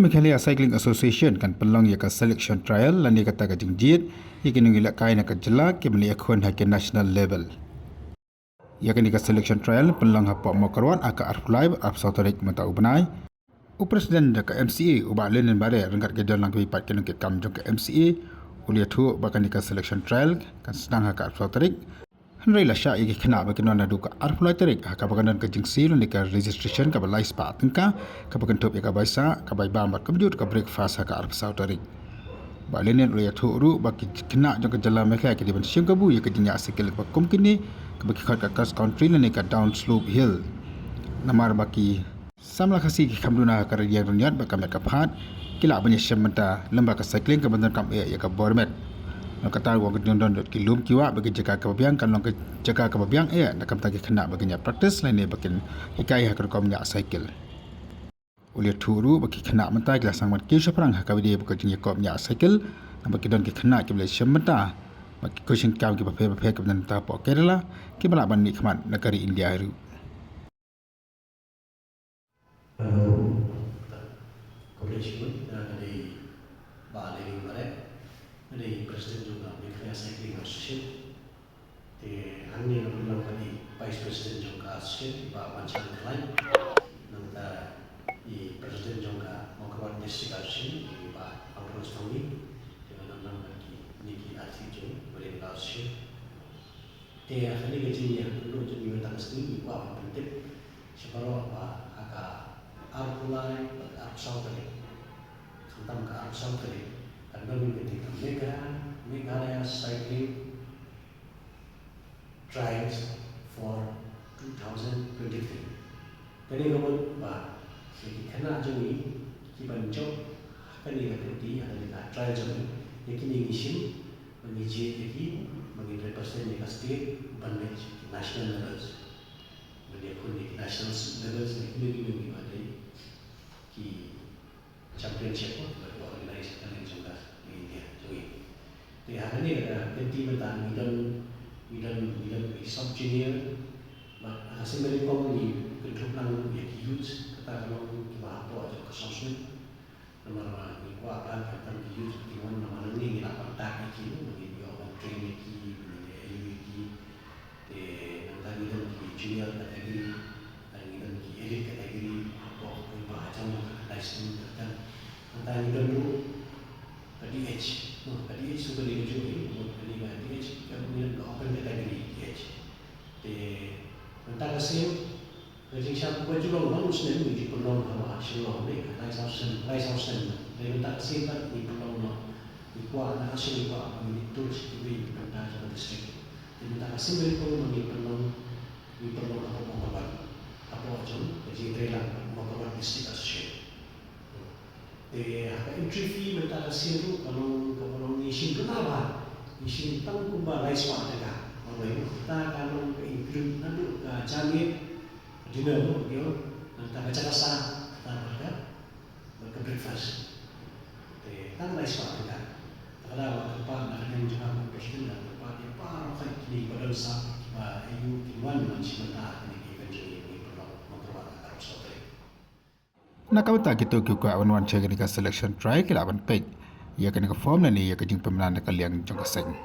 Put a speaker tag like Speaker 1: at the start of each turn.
Speaker 1: Meghalaya Cycling Association kan pelong ya ka selection trial lan ya kata ka jingjit ya kini ngilak kai na ka jelak ke meni akhwan ha ke national level. Ya kini ka selection trial pelong ha pak mokarwan aka arfulai arf sautarik mata ubnai. Presiden ka MCA ubah lenen bare rengkat ke dalam ke pat ke kam jong ke MCA ulia thu bakan ka selection trial kan sedang ha ka arf sautarik. Henry la sya iki kena bagi nona duka arfulai tarik ka baganan ka jingsi lan ka registration ka balai spa tengka ka bagan top ya ka baisa ka bai bambat kemjut ka breakfast ka arf sautarik. Balenen ulia thu ru bagi kena jong ka jalan mereka ke di ban siang kabu ya ka jinya asikil ka kum kini ka bagi ka cross country lan ka down slope hill. Namar baki samla khasi ki khamduna ka riya dunyat ba kamet ka phat kila banya shementa lamba ka cycling ka bandan kam ya ka bormet. Kata wang kedondon dot kilum kiwa bagi jaga kebabiang kan long jaga kebabiang nak kam tagi kena bagi nya practice lain ni bagi hikai hak kom nya cycle. Ulia turu bagi kena mentai kelas sang mat kisah perang hak dia bagi nya kom nya cycle bagi don ki kena ki boleh shementa bagi kusing kam ki bape ke dan ta po Kerala ki bala ban nikmat negari India ru.
Speaker 2: Dari Presiden juga Meghalaya Cycling Association, Hani yang bilang tadi Vice Presiden juga Association, Pak Mancan Kelain, nanti di Presiden juga Mokawan District Association, Pak Ambrose Tommy, dengan nama lagi Niki Artijo, Mereka Association. Hari ini gajinya dulu jadi minta sendiri, Pak penting, separuh Pak agak arulai, arus saudari, tentang ke arus saudari. Kami ketika Meghalaya Cycling Trials for 2023. Jadi kamu bah, kena jadi kita jauh kan ini berarti ada trial jadi. Jadi ini isim menjadi jadi menjadi represent di state bandage national levels. Menjadi pun di national levels ini ada di championship atau organisasi yang juga. Hari ini ada ganti mentah bidang sub junior, hasil dari komuni kedua nang yang youth kata kalau kita apa aja kesasuan, nama ni kuat apa kata youth tiwan nama ni kita kontak ini bagi orang train ini, bagi nanti bidang junior kategori, dan bidang elite kategori apa macam license dan nanti bidang tu DH, DH sudah diuji, kemudian DH kemudian open category DH. Tentang hasil, jadi siapa pun juga orang Muslim di penolong hawa Shalom ni, Raisausen, dari tentang hasil tak di penolong, di kuat hasil di kuat mengitur sekali tentang satu distrik. Tentang hasil dari penolong di penolong apa pengkawan, apa macam, jadi rela pengkawan distrik association. Entry fee mentah hasil tu kalau isin kenapa? Isin tang kumba rice pak dekat. Orang kita kalau include nanti jamit dinner tu dia nanti baca rasa kita berke breakfast. Tang rice pak dekat. Kalau tempat nak yang jangan berpikir dan tempat yang pakai kini pada besar ayu kiwan macam mentah ini eventually ini perlu memperbaiki arus hotel.
Speaker 1: Nak kau tak gitu kau awan-awan cakap ni ka selection try kila awan peg. Ya kena ka form ni ya ka jing pemenang nak kalian jong ka seng.